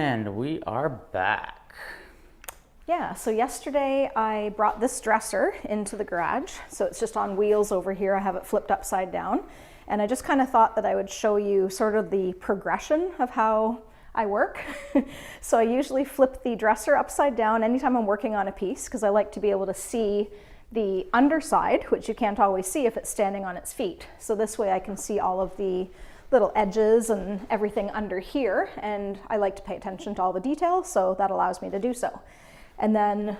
And we are back. Yeah, so yesterday I brought this dresser into the garage. So it's just on wheels over here. I have it flipped upside down. And I just kind of thought that I would show you sort of the progression of how I work. So I usually flip the dresser upside down anytime I'm working on a piece because I like to be able to see the underside, which you can't always see if it's standing on its feet. So this way I can see all of the little edges and everything under here, and I like to pay attention to all the details, so that allows me to do so. And then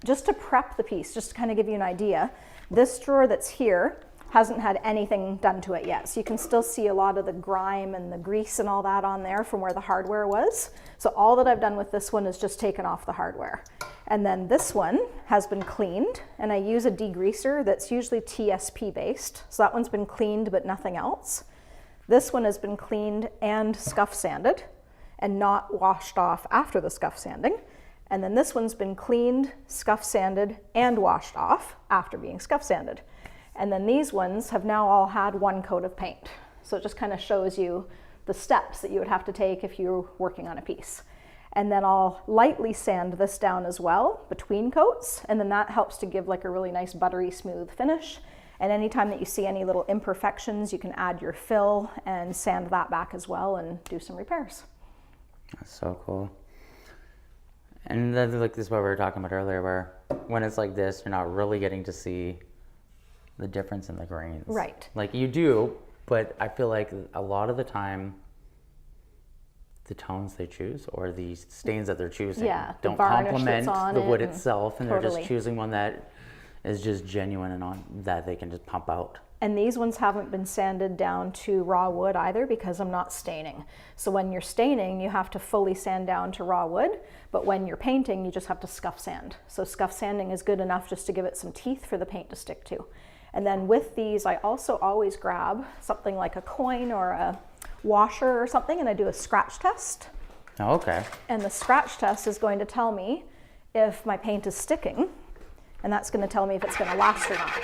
just to prep the piece, just to kind of give you an idea, this drawer that's here hasn't had anything done to it yet. So you can still see a lot of the grime and the grease and all that on there from where the hardware was. So all that I've done with this one is just taken off the hardware. And then this one has been cleaned, and I use a degreaser that's usually TSP based. So that one's been cleaned, but nothing else. This one has been cleaned and scuff sanded and not washed off after the scuff sanding. And then this one's been cleaned, scuff sanded, and washed off after being scuff sanded. And then these ones have now all had one coat of paint. So it just kind of shows you the steps that you would have to take if you're working on a piece. And then I'll lightly sand this down as well between coats, and then that helps to give like a really nice buttery smooth finish. And anytime that you see any little imperfections, you can add your fill and sand that back as well and do some repairs. That's so cool. And then, like, this is what we were talking about earlier, where when it's like this, you're not really getting to see the difference in the grains. Right. Like you do, but I feel like a lot of the time, the tones they choose or the stains that they're choosing don't complement the wood itself, and they're just choosing one that is just genuine and on that they can just pump out. And these ones haven't been sanded down to raw wood either because I'm not staining. So when you're staining, you have to fully sand down to raw wood, but when you're painting, you just have to scuff sand. So scuff sanding is good enough just to give it some teeth for the paint to stick to. And then with these, I also always grab something like a coin or a washer or something, and I do a scratch test. Oh, okay. And the scratch test is going to tell me if my paint is sticking, and that's going to tell me if it's going to last or not.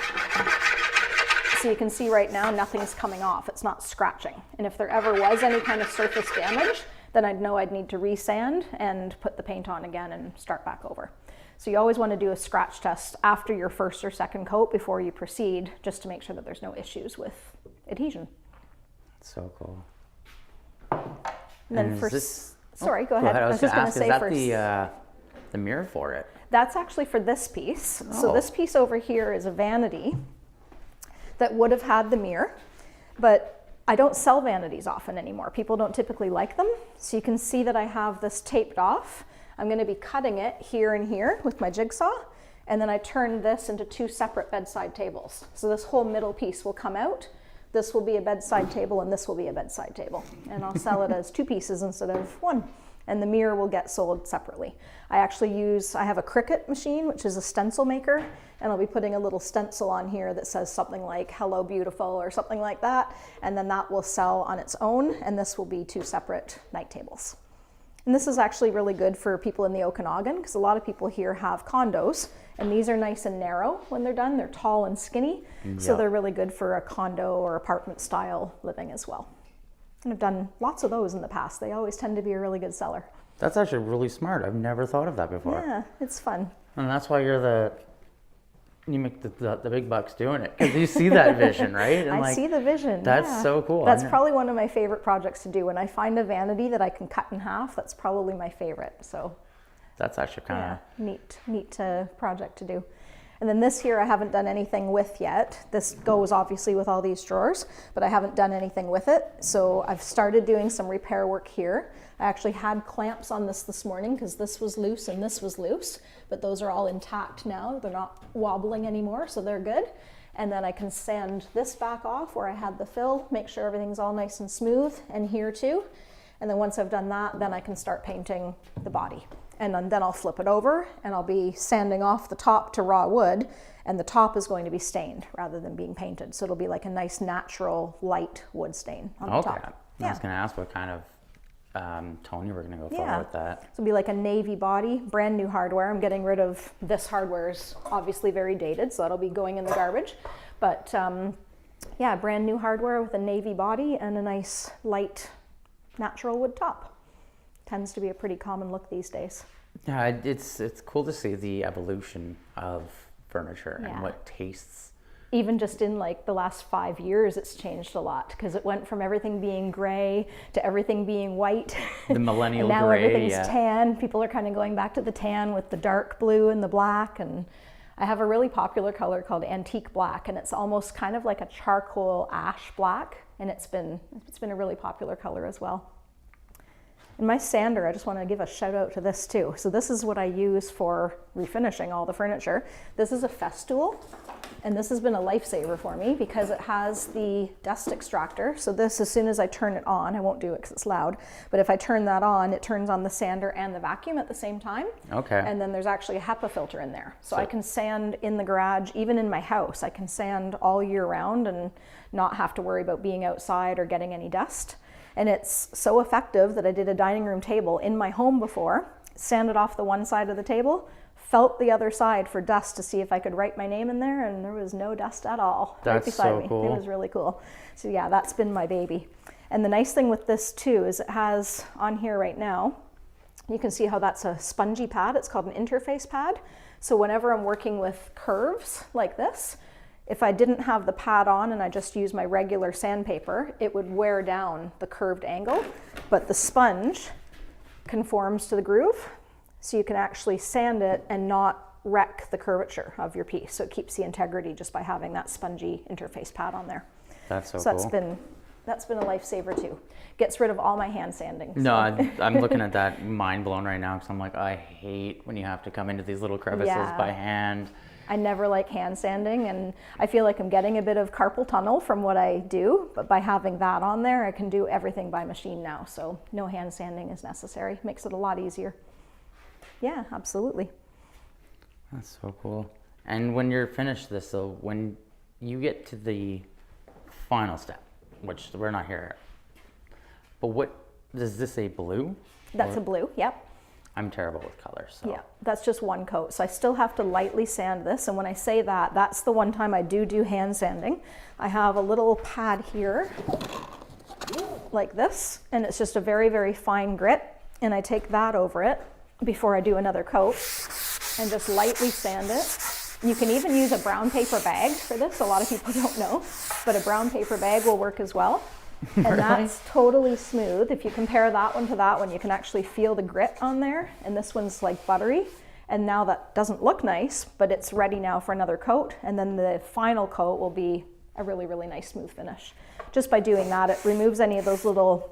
So you can see right now nothing's coming off, it's not scratching. And if there ever was any kind of surface damage, then I'd know I'd need to resand and put the paint on again and start back over. So you always want to do a scratch test after your first or second coat before you proceed, just to make sure that there's no issues with adhesion. That's so cool. And then sorry, go ahead. I was just going to say first. Is that the mirror for it? That's actually for this piece. Oh. So this piece over here is a vanity that would have had the mirror, but I don't sell vanities often anymore. People don't typically like them. So you can see that I have this taped off. I'm going to be cutting it here and here with my jigsaw, and then I turn this into two separate bedside tables. So this whole middle piece will come out. This will be a bedside table, and this will be a bedside table. And I'll sell it as two pieces instead of one. And the mirror will get sold separately. I have a Cricut machine, which is a stencil maker, and I'll be putting a little stencil on here that says something like "Hello Beautiful" or something like that, and then that will sell on its own, and this will be two separate night tables. And this is actually really good for people in the Okanagan, because a lot of people here have condos, and these are nice and narrow when they're done. They're tall and skinny, so they're really good for a condo or apartment style living as well. And I've done lots of those in the past. They always tend to be a really good seller. That's actually really smart. I've never thought of that before. Yeah, it's fun. And that's why you make the big bucks doing it, because you see that vision, right? And I see the vision. That's so cool. That's probably one of my favorite projects to do. When I find a vanity that I can cut in half, that's probably my favorite. So that's actually kind of neat project to do. And then this here I haven't done anything with yet. This goes obviously with all these drawers, but I haven't done anything with it. So I've started doing some repair work here. I actually had clamps on this morning because this was loose and this was loose, but those are all intact now. They're not wobbling anymore, so they're good. And then I can sand this back off where I had the fill, make sure everything's all nice and smooth, and here too. And then once I've done that, then I can start painting the body. And then I'll flip it over and I'll be sanding off the top to raw wood, and the top is going to be stained rather than being painted. So it'll be like a nice natural light wood stain on the top. I was going to ask what kind of tone you were going to go for with that. So it'll be like a navy body, brand new hardware. I'm getting rid of this hardware is obviously very dated, so that'll be going in the garbage. But yeah, brand new hardware with a navy body and a nice light natural wood top. Tends to be a pretty common look these days. Yeah, it's cool to see the evolution of furniture and what tastes. Even just in like the last 5 years, it's changed a lot because it went from everything being gray to everything being white. The millennial and now gray. Everything's tan. People are kind of going back to the tan with the dark blue and the black. And I have a really popular color called antique black, and it's almost kind of like a charcoal ash black. And it's been a really popular color as well. And my sander, I just want to give a shout out to this too. So this is what I use for refinishing all the furniture. This is a Festool, and this has been a lifesaver for me because it has the dust extractor. So this, as soon as I turn it on, I won't do it because it's loud, but if I turn that on, it turns on the sander and the vacuum at the same time. Okay. And then there's actually a HEPA filter in there. So I can sand in the garage, even in my house. I can sand all year round and not have to worry about being outside or getting any dust. And it's so effective that I did a dining room table in my home before, sanded off the one side of the table, felt the other side for dust to see if I could write my name in there, and there was no dust at all. That's right beside so me. cool. It was really cool. So yeah, that's been my baby. And the nice thing with this too is it has on here right now, you can see how that's a spongy pad. It's called an interface pad. So whenever I'm working with curves like this, if I didn't have the pad on and I just used my regular sandpaper, it would wear down the curved angle, but the sponge conforms to the groove, so you can actually sand it and not wreck the curvature of your piece. So it keeps the integrity just by having that spongy interface pad on there. That's so cool. That's been a lifesaver too. Gets rid of all my hand sanding. No, I'm looking at that mind blown right now because I'm like, I hate when you have to come into these little crevices by hand. I never like hand sanding, and I feel like I'm getting a bit of carpal tunnel from what I do, but by having that on there, I can do everything by machine now, so no hand sanding is necessary. Makes it a lot easier. Yeah, absolutely. That's so cool. And when you're finished this, so when you get to the final step, which we're not here, but what, is this a blue? That's a blue, yep. I'm terrible with colors. So. Yeah, that's just one coat. So I still have to lightly sand this. And when I say that, that's the one time I do hand sanding. I have a little pad here like this, and it's just a very, very fine grit. And I take that over it before I do another coat and just lightly sand it. You can even use a brown paper bag for this. A lot of people don't know, but a brown paper bag will work as well. And that's totally smooth. If you compare that one to that one, you can actually feel the grit on there. And this one's like buttery. And now that doesn't look nice, but it's ready now for another coat. And then the final coat will be a really, really nice smooth finish. Just by doing that, it removes any of those little,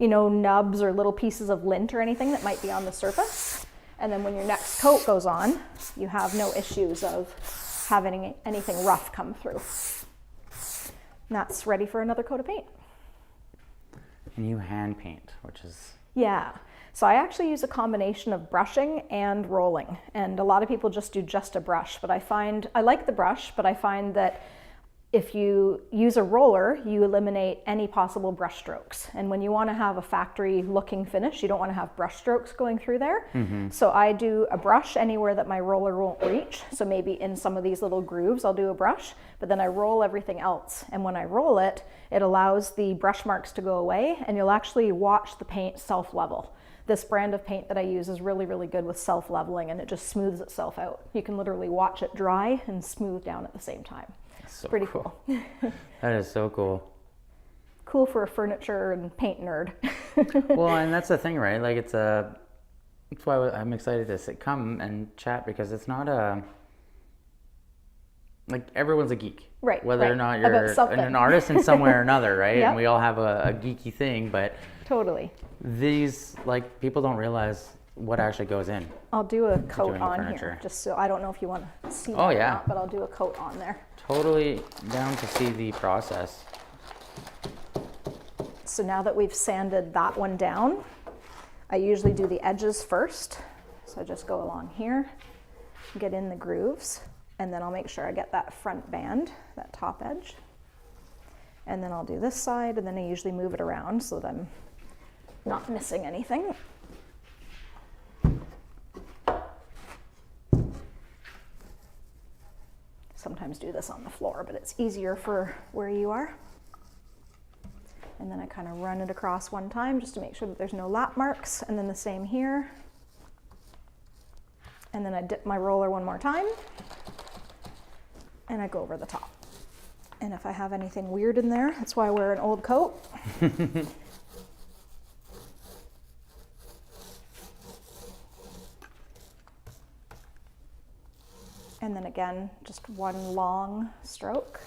nubs or little pieces of lint or anything that might be on the surface. And then when your next coat goes on, you have no issues of having anything rough come through. And that's ready for another coat of paint. And you hand paint, which is... Yeah. So I actually use a combination of brushing and rolling. And a lot of people just do just a brush, but I like the brush, but I find that if you use a roller, you eliminate any possible brush strokes. And when you want to have a factory looking finish, you don't want to have brush strokes going through there. Mm-hmm. So I do a brush anywhere that my roller won't reach. So maybe in some of these little grooves, I'll do a brush, but then I roll everything else. And when I roll it, it allows the brush marks to go away, and you'll actually watch the paint self-level. This brand of paint that I use is really, really good with self-leveling, and it just smooths itself out. You can literally watch it dry and smooth down at the same time. So pretty cool. That is so cool. Cool for a furniture and paint nerd. Well, and that's the thing, right? Like that's why I'm excited to come and chat, because it's not like everyone's a geek. Right. Whether or not you're an artist in some way or another, right? Yep. And we all have a geeky thing, but totally. These, like, people don't realize what actually goes in. I'll do a coat on here, just so I don't know if you want to see that or not, but I'll do a coat on there. Totally down to see the process. So now that we've sanded that one down, I usually do the edges first. So I just go along here, get in the grooves, and then I'll make sure I get that front band, that top edge. And then I'll do this side, and then I usually move it around so that I'm not missing anything. Sometimes do this on the floor, but it's easier for where you are. And then I kind of run it across one time just to make sure that there's no lap marks, and then the same here. And then I dip my roller one more time, and I go over the top. And if I have anything weird in there, that's why I wear an old coat. And then again, just one long stroke,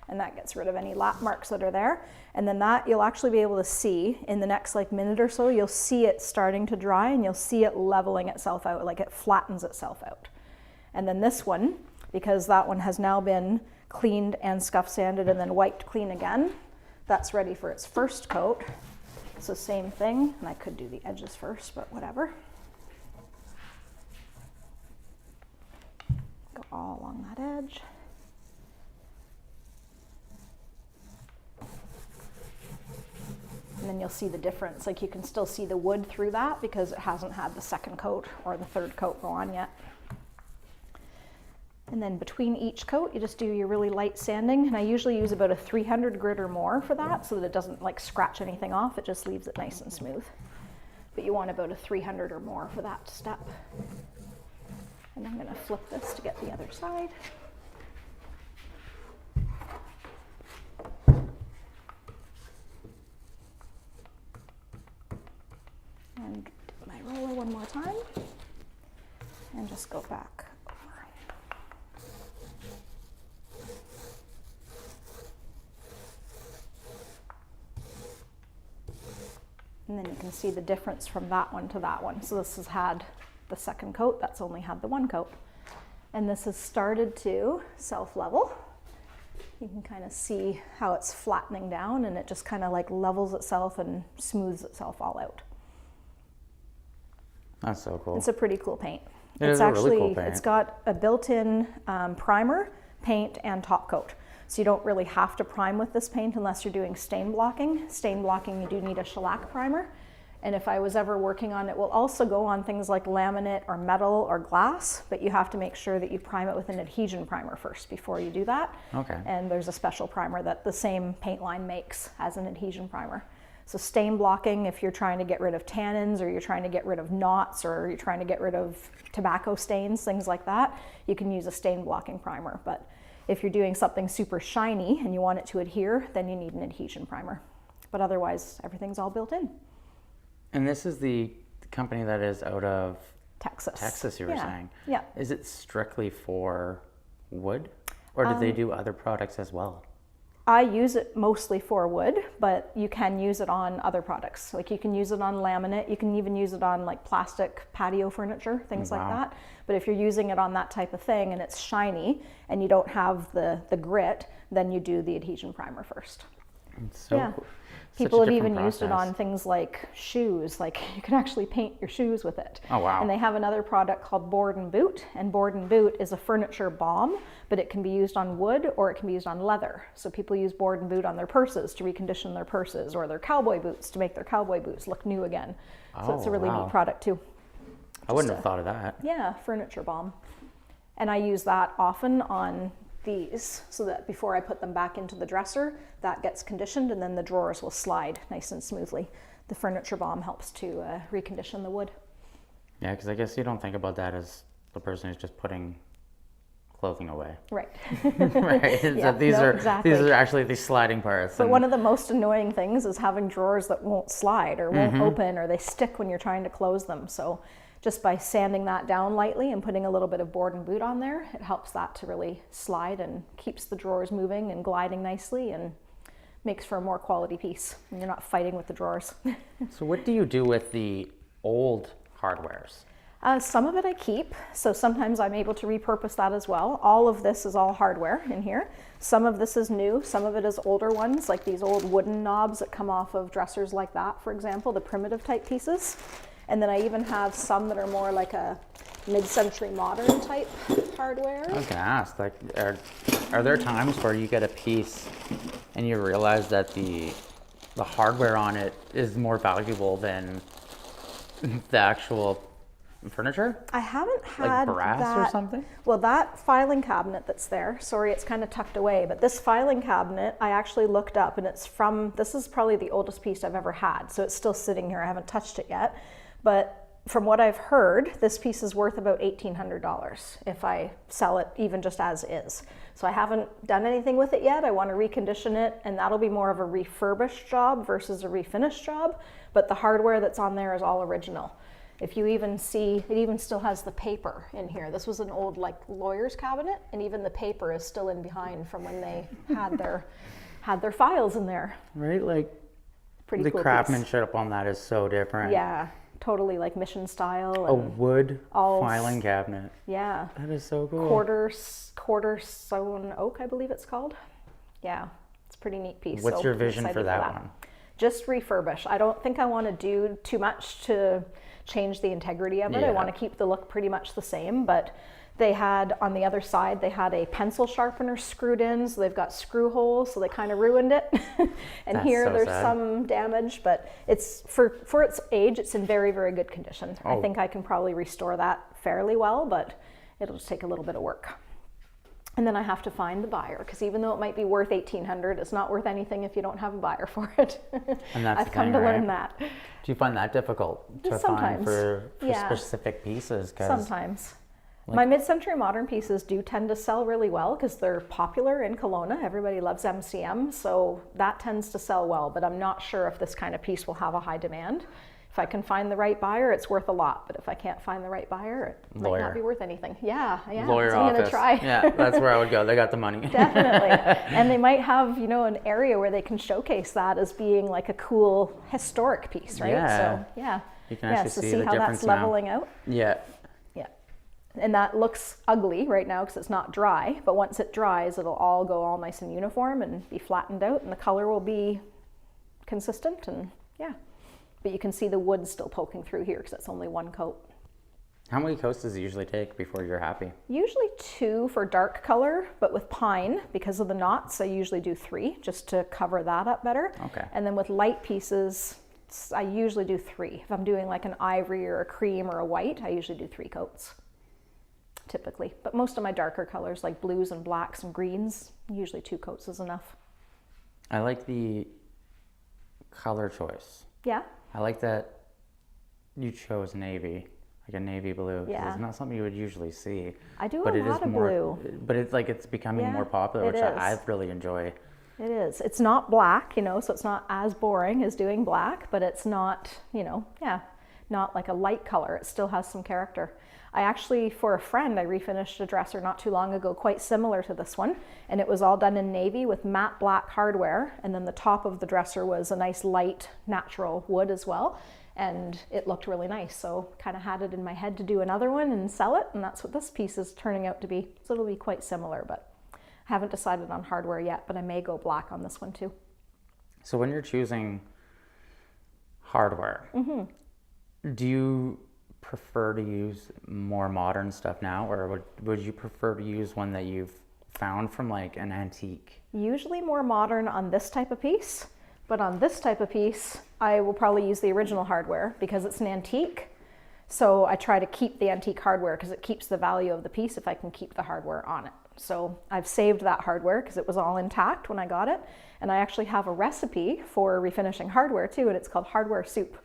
and that gets rid of any lap marks that are there. And then that you'll actually be able to see in the next like minute or so, you'll see it starting to dry, and you'll see it leveling itself out, like it flattens itself out. And then this one, because that one has now been cleaned and scuff sanded and then wiped clean again, that's ready for its first coat. So same thing, and I could do the edges first, but whatever. Go all along that edge. And then you'll see the difference. Like you can still see the wood through that because it hasn't had the second coat or the third coat go on yet. And then between each coat, you just do your really light sanding. And I usually use about a 300 grit or more for that so that it doesn't like scratch anything off. It just leaves it nice and smooth. But you want about a 300 or more for that step. And I'm gonna flip this to get the other side. And dip my roller one more time. And just go back over. And then you can see the difference from that one to that one. So this has had the second coat, that's only had the one coat. And this has started to self-level. You can kind of see how it's flattening down, and it just kind of like levels itself and smooths itself all out. That's so cool. It's a pretty cool paint. It's actually, really cool paint. It's got a built-in primer, paint, and top coat. So you don't really have to prime with this paint unless you're doing stain blocking. Stain blocking, you do need a shellac primer. And if I was ever working on it, will also go on things like laminate or metal or glass, but you have to make sure that you prime it with an adhesion primer first before you do that. Okay. And there's a special primer that the same paint line makes as an adhesion primer. So stain blocking, if you're trying to get rid of tannins or you're trying to get rid of knots or you're trying to get rid of tobacco stains, things like that, you can use a stain blocking primer. But if you're doing something super shiny and you want it to adhere, then you need an adhesion primer. But otherwise, everything's all built in. And this is the company that is out of Texas. Texas, you were saying. Yeah. Is it strictly for wood, or do they do other products as well? I use it mostly for wood, but you can use it on other products. Like you can use it on laminate. You can even use it on like plastic patio furniture, things like that. But if you're using it on that type of thing and it's shiny and you don't have the grit, then you do the adhesion primer first. It's so cool. People have even used it on things like shoes. Like you can actually paint your shoes with it. Oh, wow. And they have another product called Board and Boot. And Board and Boot is a furniture balm, but it can be used on wood or it can be used on leather. So people use Board and Boot on their purses to recondition their purses, or their cowboy boots to make their cowboy boots look new again. So it's a really neat product too. I wouldn't have thought of that. Yeah, furniture balm. And I use that often on these so that before I put them back into the dresser, that gets conditioned and then the drawers will slide nice and smoothly. The furniture balm helps to recondition the wood. Yeah, because I guess you don't think about that as the person who's just putting clothing away. Right. Right. Yeah, these are exactly. These are actually the sliding parts. But one of the most annoying things is having drawers that won't slide or won't open, or they stick when you're trying to close them. So just by sanding that down lightly and putting a little bit of Board and Boot on there, it helps that to really slide and keeps the drawers moving and gliding nicely and makes for a more quality piece when you're not fighting with the drawers. So what do you do with the old hardwares? Some of it I keep, so sometimes I'm able to repurpose that as well. All of this is all hardware in here. Some of this is new, some of it is older ones, like these old wooden knobs that come off of dressers like that, for example, the primitive type pieces. And then I even have some that are more like a mid-century modern type hardware. I was gonna ask, like, are there times where you get a piece and you realize that the hardware on it is more valuable than the actual furniture? I haven't had like brass that, or something? Well, that filing cabinet that's there, sorry, it's kind of tucked away, but this filing cabinet, I actually looked up, and it's from, this is probably the oldest piece I've ever had, so it's still sitting here. I haven't touched it yet, but from what I've heard, this piece is worth about $1,800 if I sell it even just as is. So I haven't done anything with it yet. I want to recondition it, and that'll be more of a refurbished job versus a refinished job, but the hardware that's on there is all original. If you even see, it even still has the paper in here. This was an old like lawyer's cabinet, and even the paper is still in behind from when they had their files in there. Right, like pretty the cool craftsmanship on that is so different. Yeah, totally like mission style. A wood filing cabinet. Yeah. That is so cool. Quarter sawn oak, I believe it's called. Yeah, it's a pretty neat piece. What's your vision for that one? Just refurbish. I don't think I want to do too much to change the integrity of it. I want to keep the look pretty much the same, but they had on the other side, they had a pencil sharpener screwed in, so they've got screw holes, so they kind of ruined it. And That's here so there's sad. some damage, but it's for its age, it's in very, very good condition. Oh. I think I can probably restore that fairly well, but it'll just take a little bit of work. And then I have to find the buyer, because even though it might be worth $1,800, it's not worth anything if you don't have a buyer for it. And that's I've come to learn that. Do you find that difficult to Sometimes. find for specific pieces? Sometimes. My mid-century modern pieces do tend to sell really well because they're popular in Kelowna. Everybody loves MCM, so that tends to sell well, but I'm not sure if this kind of piece will have a high demand. If I can find the right buyer, it's worth a lot, but if I can't find the right buyer, it might not be worth anything. Yeah. Lawyer office. I'm gonna try. Yeah, that's where I would go. They got the money. Definitely. And they might have, an area where they can showcase that as being like a cool historic piece, right? Yeah. So, yeah. You can actually see the how difference that's leveling out. Yeah. Yeah. And that looks ugly right now because it's not dry, but once it dries, it'll all go all nice and uniform and be flattened out, and the color will be consistent, and yeah. But you can see the wood still poking through here because it's only one coat. How many coats does it usually take before you're happy? Usually 2 for dark color, but with pine, because of the knots, I usually do 3 just to cover that up better. Okay. And then with light pieces, I usually do 3. If I'm doing like an ivory or a cream or a white, I usually do 3 coats, typically. But most of my darker colors, like blues and blacks and greens, usually 2 coats is enough. I like the color choice. Yeah. I like that you chose navy, like a navy blue. Yeah. It's not something you would usually see. I do but a it lot is of more, blue. But it's becoming more popular, which I really enjoy. It is. It's not black, so it's not as boring as doing black, but it's not, not like a light color. It still has some character. I actually, for a friend, I refinished a dresser not too long ago, quite similar to this one, and it was all done in navy with matte black hardware, and then the top of the dresser was a nice light natural wood as well, and it looked really nice. So kind of had it in my head to do another one and sell it, and that's what this piece is turning out to be. So it'll be quite similar, but I haven't decided on hardware yet, but I may go black on this one too. So when you're choosing hardware, do you prefer to use more modern stuff now, or would you prefer to use one that you've found from like an antique? Usually more modern on this type of piece, but on this type of piece, I will probably use the original hardware because it's an antique. So I try to keep the antique hardware because it keeps the value of the piece if I can keep the hardware on it. So I've saved that hardware because it was all intact when I got it. And I actually have a recipe for refinishing hardware too, and it's called hardware soup.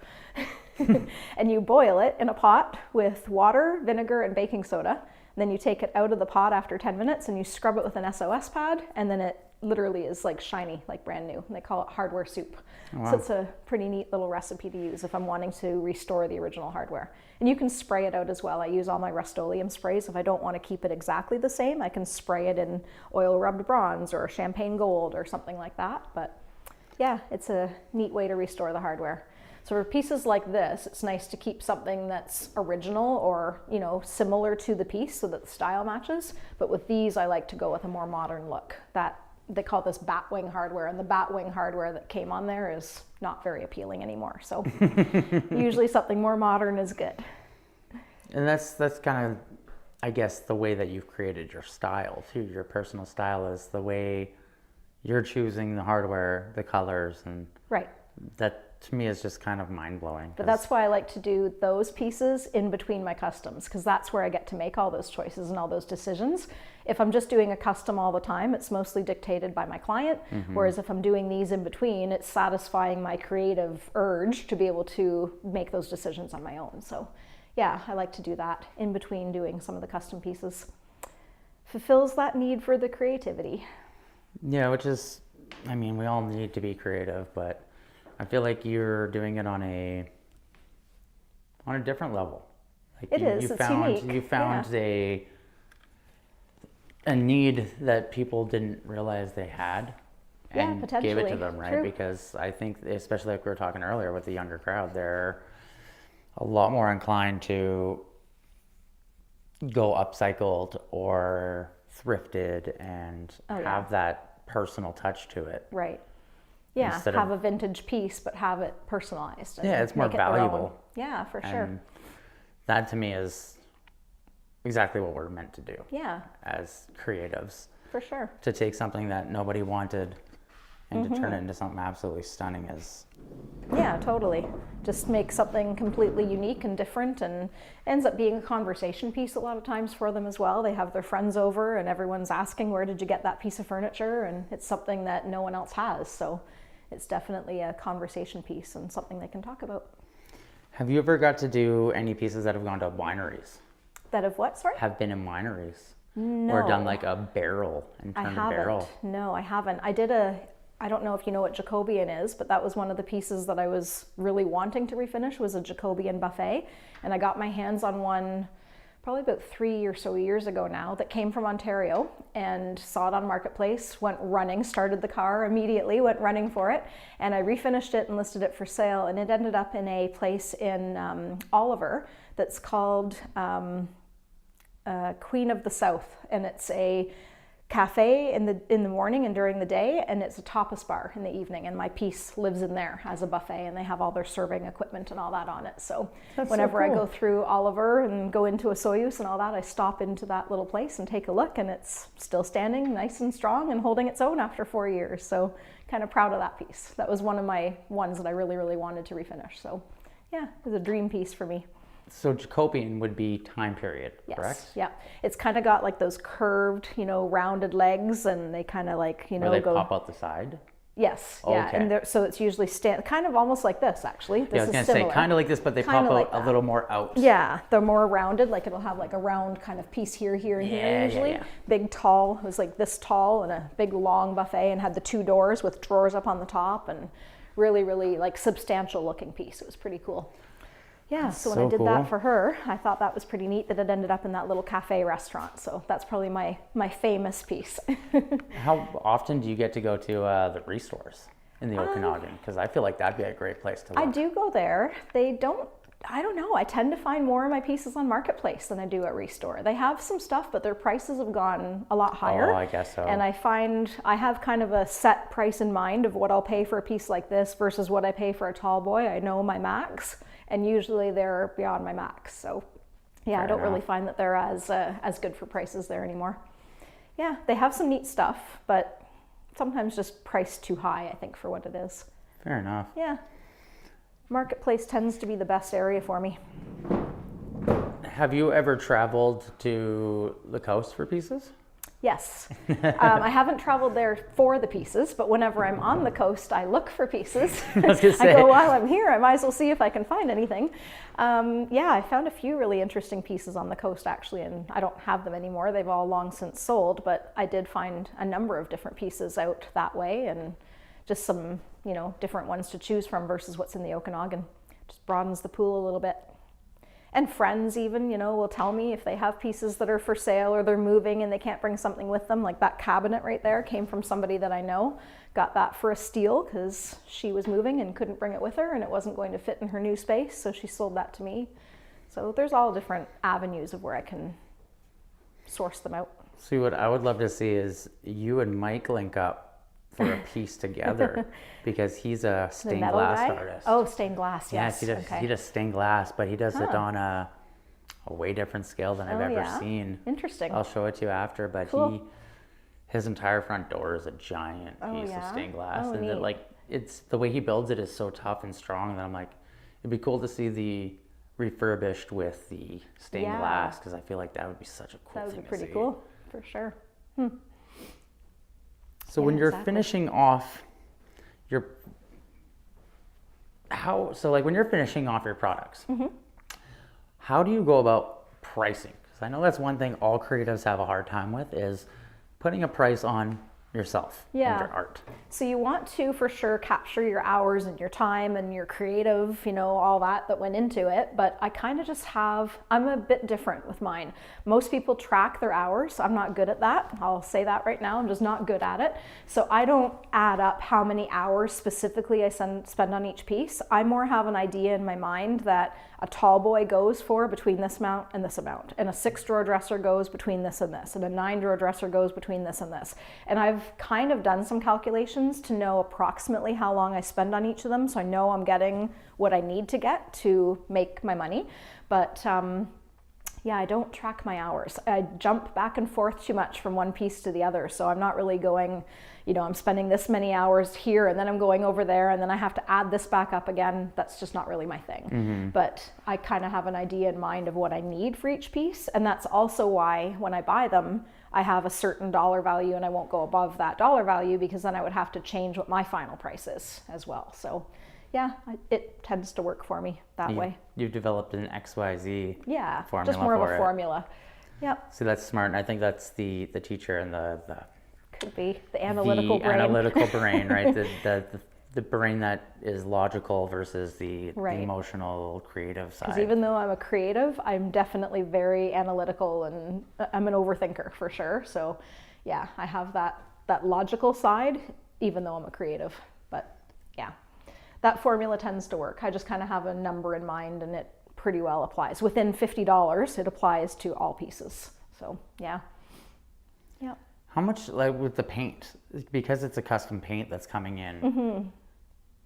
And you boil it in a pot with water, vinegar, and baking soda. And then you take it out of the pot after 10 minutes and you scrub it with an SOS pad, and then it literally is like shiny, like brand new. And they call it hardware soup. Wow. So it's a pretty neat little recipe to use if I'm wanting to restore the original hardware. And you can spray it out as well. I use all my Rust-Oleum sprays. If I don't want to keep it exactly the same, I can spray it in oil rubbed bronze or champagne gold or something like that. But yeah, it's a neat way to restore the hardware. So for pieces like this, it's nice to keep something that's original or, similar to the piece so that the style matches. But with these, I like to go with a more modern look. They call this batwing hardware, and the batwing hardware that came on there is not very appealing anymore. So usually something more modern is good. And that's kind of, I guess, the way that you've created your style too. Your personal style is the way you're choosing the hardware, the colors, and right. That to me is just kind of mind-blowing. But that's why I like to do those pieces in between my customs, because that's where I get to make all those choices and all those decisions. If I'm just doing a custom all the time, it's mostly dictated by my client. Whereas if I'm doing these in between, it's satisfying my creative urge to be able to make those decisions on my own. So yeah, I like to do that in between doing some of the custom pieces. Fulfills that need for the creativity. Yeah, which is, I mean, we all need to be creative, but I feel like you're doing it on a different level. Like it's unique. You found a need that people didn't realize they had, and gave it to them, right? True. Because I think, especially like we were talking earlier with the younger crowd, they're a lot more inclined to go upcycled or thrifted and have that personal touch to it. Right. Yeah, have a vintage piece, but have it personalized. Yeah, it's more valuable. Yeah, for sure. And that to me is exactly what we're meant to do. Yeah. As creatives. For sure. To take something that nobody wanted and to turn it into something absolutely stunning is... Yeah, totally. Just make something completely unique and different, and ends up being a conversation piece a lot of times for them as well. They have their friends over and everyone's asking, where did you get that piece of furniture? And it's something that no one else has. So it's definitely a conversation piece and something they can talk about. Have you ever got to do any pieces that have gone to wineries? That have what, sorry? Have been in wineries? No. Or done like a barrel and turned a barrel? No, I haven't. I don't know if you know what Jacobian is, but that was one of the pieces that I was really wanting to refinish, was a Jacobian buffet. And I got my hands on one probably about 3 or so years ago now that came from Ontario, and saw it on Marketplace, went running, started the car immediately, went running for it. And I refinished it and listed it for sale. And it ended up in a place in Oliver that's called Queen of the South. And it's a cafe in the morning and during the day, and it's a tapas bar in the evening, and my piece lives in there as a buffet, and they have all their serving equipment and all that on it. So whenever I go through Oliver and go into a Soyuz and all that, I stop into that little place and take a look, and it's still standing nice and strong and holding its own after 4 years. So kind of proud of that piece. That was one of my ones that I really, really wanted to refinish. So yeah, it was a dream piece for me. So Jacobian would be time period, correct? Yeah. It's kind of got like those curved, rounded legs, and they kind of like, Where they pop out the side? Yes. Yeah. Okay. And so it's usually kind of almost like this, actually. This I was going to say kind of like this, but they pop out a little more out. Yeah. They're more rounded. Like it'll have like a round kind of piece here, and here usually. Yeah. Big, tall. It was like this tall, and a big, long buffet, and had the 2 doors with drawers up on the top, and really, really like substantial looking piece. It was pretty cool. Yeah, so when I did that for her, I thought that was pretty neat that it ended up in that little cafe restaurant. So that's probably my famous piece. How often do you get to go to the restores in the Okanagan? Because I feel like that'd be a great place to look. I do go there. I don't know. I tend to find more of my pieces on Marketplace than I do at Restore. They have some stuff, but their prices have gone a lot higher. Oh, I guess so. And I find I have kind of a set price in mind of what I'll pay for a piece like this versus what I pay for a tall boy. I know my max. And usually they're beyond my max. So yeah, I don't really find that they're as good for prices there anymore. Yeah, they have some neat stuff, but sometimes just priced too high, I think, for what it is. Fair enough. Yeah. Marketplace tends to be the best area for me. Have you ever traveled to the coast for pieces? Yes. I haven't traveled there for the pieces, but whenever I'm on the coast, I look for pieces. I go, while I'm here, I might as well see if I can find anything. Yeah, I found a few really interesting pieces on the coast, actually, and I don't have them anymore. They've all long since sold, but I did find a number of different pieces out that way, and just some, different ones to choose from versus what's in the Okanagan. Just broadens the pool a little bit. And friends even, will tell me if they have pieces that are for sale or they're moving and they can't bring something with them. Like that cabinet right there came from somebody that I know. Got that for a steal because she was moving and couldn't bring it with her, and it wasn't going to fit in her new space, so she sold that to me. So there's all different avenues of where I can source them out. See, what I would love to see is you and Mike link up for a piece together, because he's a stained glass artist. Oh, stained glass, yes. Yeah, he does stained glass, but he does it on a way different scale than I've ever seen. Interesting. I'll show it to you after, but cool. his entire front door is a giant piece of stained glass, and it it's the way he builds it is so tough and strong that I'm like, it'd be cool to see the refurbished with the stained glass, because I feel like that would be such a cool thing to see. That would be pretty cool, for sure. So when you're finishing off your, when you're finishing off your products, how do you go about pricing? Because I know that's one thing all creatives have a hard time with, is putting a price on yourself and your art. So you want to, for sure, capture your hours and your time and your creative, all that went into it. But I kind of just I'm a bit different with mine. Most people track their hours. I'm not good at that. I'll say that right now. I'm just not good at it. So I don't add up how many hours specifically I spend on each piece. I more have an idea in my mind that a tall boy goes for between this amount and this amount, and a 6-drawer dresser goes between this and this, and a 9-drawer dresser goes between this and this. And I've kind of done some calculations to know approximately how long I spend on each of them, so I know I'm getting what I need to get to make my money. But I don't track my hours. I jump back and forth too much from one piece to the other, so I'm not really going, I'm spending this many hours here and then I'm going over there and then I have to add this back up again. That's just not really my thing. But I kind of have an idea in mind of what I need for each piece, and that's also why when I buy them, I have a certain dollar value and I won't go above that dollar value, because then I would have to change what my final price is as well. So it tends to work for me that way. You've developed an XYZ formula. Just more of a formula. Yep. So that's smart, and I think that's the teacher and the could be the analytical brain. Analytical brain, right? The brain that is logical versus the emotional, creative side. Because even though I'm a creative, I'm definitely very analytical, and I'm an overthinker for sure. So I have that logical side, even though I'm a creative. But that formula tends to work. I just kind of have a number in mind, and it pretty well applies. Within $50, it applies to all pieces. So How much, with the paint, because it's a custom paint that's coming in,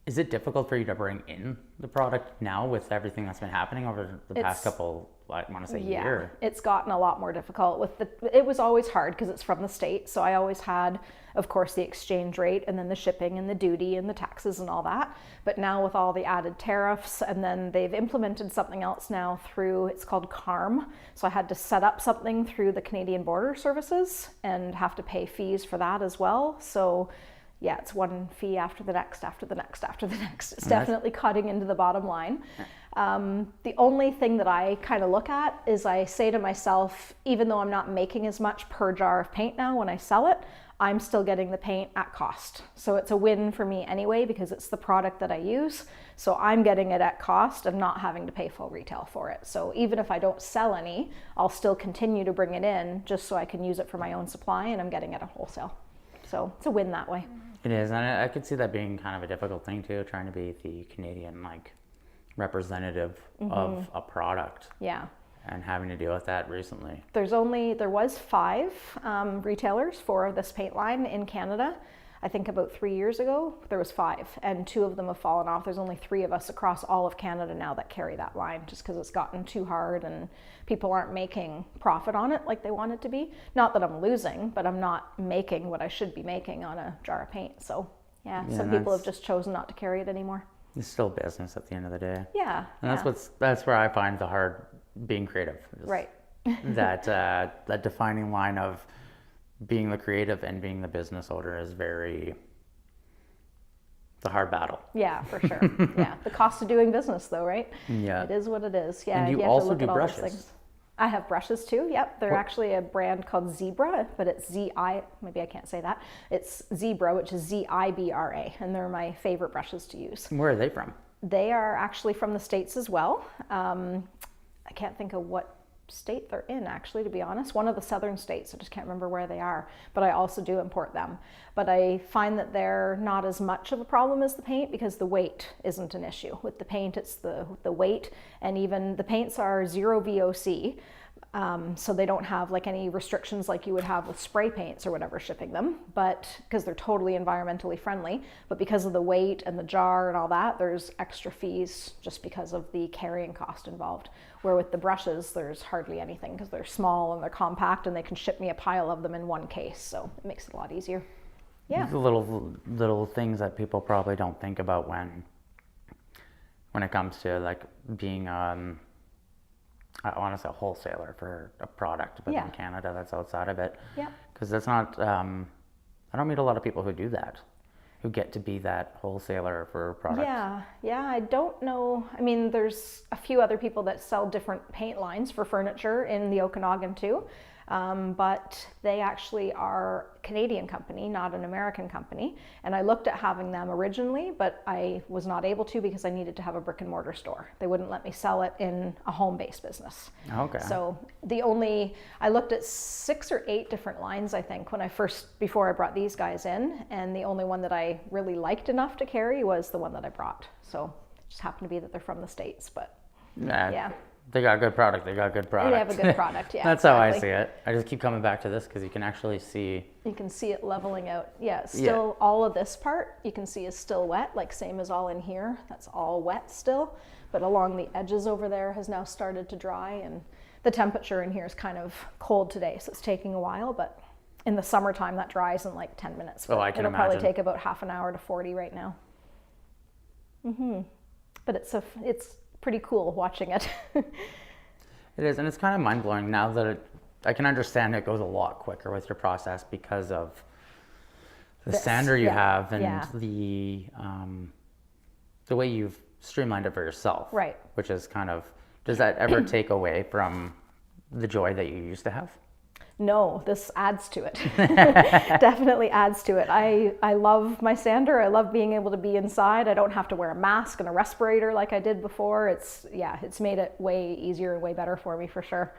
is it difficult for you to bring in the product now with everything that's been happening over the past couple, I want to say year? It's gotten a lot more difficult. It was always hard because it's from the States. So I always had, of course, the exchange rate and then the shipping and the duty and the taxes and all that. But now with all the added tariffs, and then they've implemented something else now it's called CARM. So I had to set up something through the Canadian Border Services and have to pay fees for that as well. So it's one fee after the next, after the next, after the next. It's definitely cutting into the bottom line. The only thing that I kind of look at is I say to myself, even though I'm not making as much per jar of paint now when I sell it, I'm still getting the paint at cost. So it's a win for me anyway, because it's the product that I use. So I'm getting it at cost and not having to pay full retail for it. So even if I don't sell any, I'll still continue to bring it in just so I can use it for my own supply, and I'm getting it at wholesale. So it's a win that way. It is, and I could see that being kind of a difficult thing too, trying to be the Canadian representative of a product. Yeah. And having to deal with that recently. There was 5 retailers for this paint line in Canada. I think about 3 years ago, there was 5, and 2 of them have fallen off. There's only 3 of us across all of Canada now that carry that line, just because it's gotten too hard and people aren't making profit on it like they want it to be. Not that I'm losing, but I'm not making what I should be making on a jar of paint. So some people have just chosen not to carry it anymore. It's still business at the end of the day. Yeah. And that's where I find the hard being creative. Right. that defining line of being the creative and being the business owner is the hard battle. Yeah, for sure. The cost of doing business though, right? Yeah. It is what it is. Yeah. And you also do brushes. I have brushes too. Yep. They're actually a brand called Zebra, but it's maybe I can't say that. It's Zebra, which is Zibra, and they're my favorite brushes to use. Where are they from? They are actually from the States as well. I can't think of what state they're in, actually, to be honest. One of the southern states. I just can't remember where they are, but I also do import them. But I find that they're not as much of a problem as the paint, because the weight isn't an issue. With the paint, it's the weight, and even the paints are 0 VOC. So they don't have any restrictions like you would have with spray paints or whatever shipping them, but because they're totally environmentally friendly. But because of the weight and the jar and all that, there's extra fees just because of the carrying cost involved. Where with the brushes, there's hardly anything because they're small and they're compact, and they can ship me a pile of them in one case. So it makes it a lot easier. the little things that people probably don't think about when it comes to like being I want to say a wholesaler for a product, but in Canada that's outside of it. Yeah. Because that's not I don't meet a lot of people who do that, who get to be that wholesaler for products. Yeah, I don't know. I mean, there's a few other people that sell different paint lines for furniture in the Okanagan too, but they actually are a Canadian company, not an American company. And I looked at having them originally, but I was not able to because I needed to have a brick and mortar store. They wouldn't let me sell it in a home-based business. Okay. So I looked at 6 or 8 different lines, I think, before I brought these guys in, and the only one that I really liked enough to carry was the one that I brought. So it just happened to be that they're from the States, but yeah. They got good product. They got good product. They have a good product, yeah. That's exactly how I see it. I just keep coming back to this because you can actually see. You can see it leveling out. Yeah, still all of this part you can see is still wet, like same as all in here. That's all wet still. But along the edges over there has now started to dry, and the temperature in here is kind of cold today, so it's taking a while, but in the summertime that dries in like 10 minutes. But I can it'll imagine. Probably take about half an hour to 40 right now. But it's pretty cool watching it. It is, and it's kind of mind-blowing now that I can understand it goes a lot quicker with your process because of the sander you have and the way you've streamlined it for yourself. Right. Which is kind of, does that ever take away from the joy that you used to have? No, this adds to it. Definitely adds to it. I love my sander. I love being able to be inside. I don't have to wear a mask and a respirator like I did before. It's made it way easier and way better for me for sure.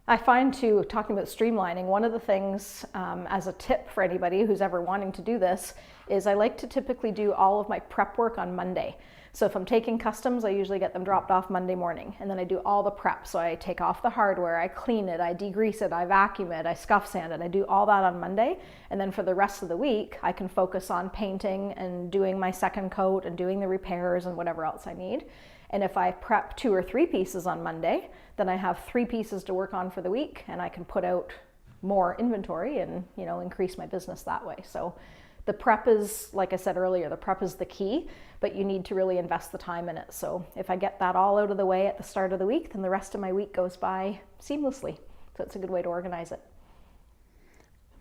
I find too, talking about streamlining, one of the things as a tip for anybody who's ever wanting to do this is I like to typically do all of my prep work on Monday. So if I'm taking customs, I usually get them dropped off Monday morning, and then I do all the prep. So I take off the hardware, I clean it, I degrease it, I vacuum it, I scuff sand it. I do all that on Monday, and then for the rest of the week, I can focus on painting and doing my second coat and doing the repairs and whatever else I need. And if I prep 2 or 3 pieces on Monday, then I have 3 pieces to work on for the week, and I can put out more inventory and, increase my business that way. So the prep is, like I said earlier, the prep is the key, but you need to really invest the time in it. So if I get that all out of the way at the start of the week, then the rest of my week goes by seamlessly. So it's a good way to organize it.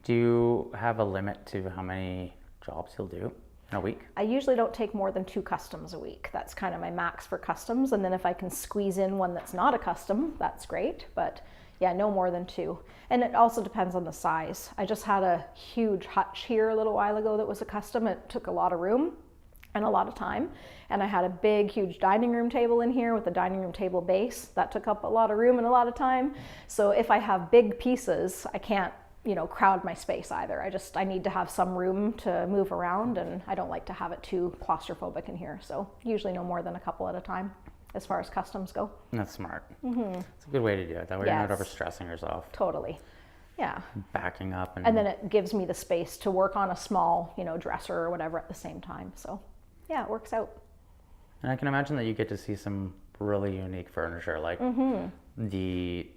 Do you have a limit to how many jobs you'll do in a week? I usually don't take more than 2 customs a week. That's kind of my max for customs. And then if I can squeeze in one that's not a custom, that's great. But yeah, no more than 2. And it also depends on the size. I just had a huge hutch here a little while ago that was a custom. It took a lot of room and a lot of time. And I had a big, huge dining room table in here with a dining room table base. That took up a lot of room and a lot of time. So if I have big pieces, I can't, crowd my space either. I need to have some room to move around, and I don't like to have it too claustrophobic in here. So usually no more than a couple at a time as far as customs go. That's smart. It's a good way to do it. That way you're not overstressing yourself. Totally. Yeah. Backing up. And then it gives me the space to work on a small, dresser or whatever at the same time. So yeah, it works out. And I can imagine that you get to see some really unique furniture, like the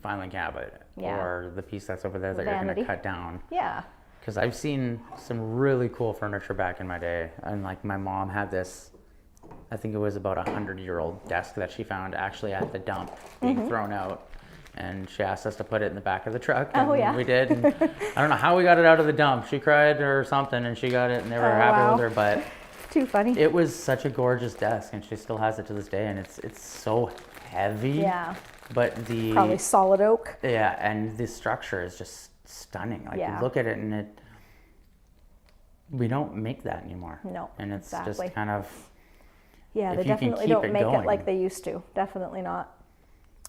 filing cabinet or the piece that's over there that you're going to cut down. Yeah. Because I've seen some really cool furniture back in my day. And like my mom had this, I think it was about 100-year-old desk that she found actually at the dump being thrown out. And she asked us to put it in the back of the truck, and we did. And I don't know how we got it out of the dump. She cried or something, and she got it, and they were happy with her. But too funny. It was such a gorgeous desk, and she still has it to this day. And it's so heavy. Yeah. But probably solid oak. Yeah, and the structure is just stunning. Like you look at it, and we don't make that anymore. No. And it's just kind of. Yeah, they definitely don't make it like they used to. Definitely not.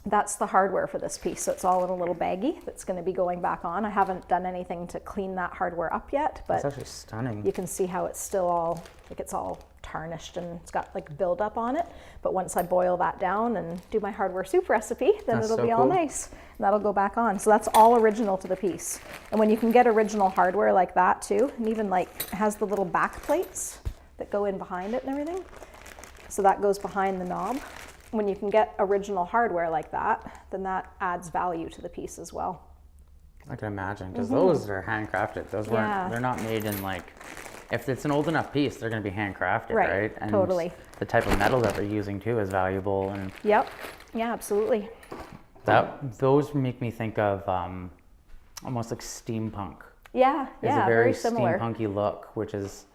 That's the hardware for this piece. So it's all in a little baggie that's going to be going back on. I haven't done anything to clean that hardware up yet, but it's actually stunning. You can see how it's still all, it's all tarnished and it's got like buildup on it. But once I boil that down and do my hardware soup recipe, then it'll be all nice. And that'll go back on. So that's all original to the piece. And when you can get original hardware like that too, and even like it has the little back plates that go in behind it and everything. So that goes behind the knob. When you can get original hardware like that, then that adds value to the piece as well. I can imagine, because those are handcrafted. Those weren't, they're not made in like, if it's an old enough piece, they're going to be handcrafted, right? And totally. The type of metal that they're using too is valuable. And yep, yeah, absolutely. Those make me think of almost like steampunk. Yeah, It's a very similar. steampunky look, which is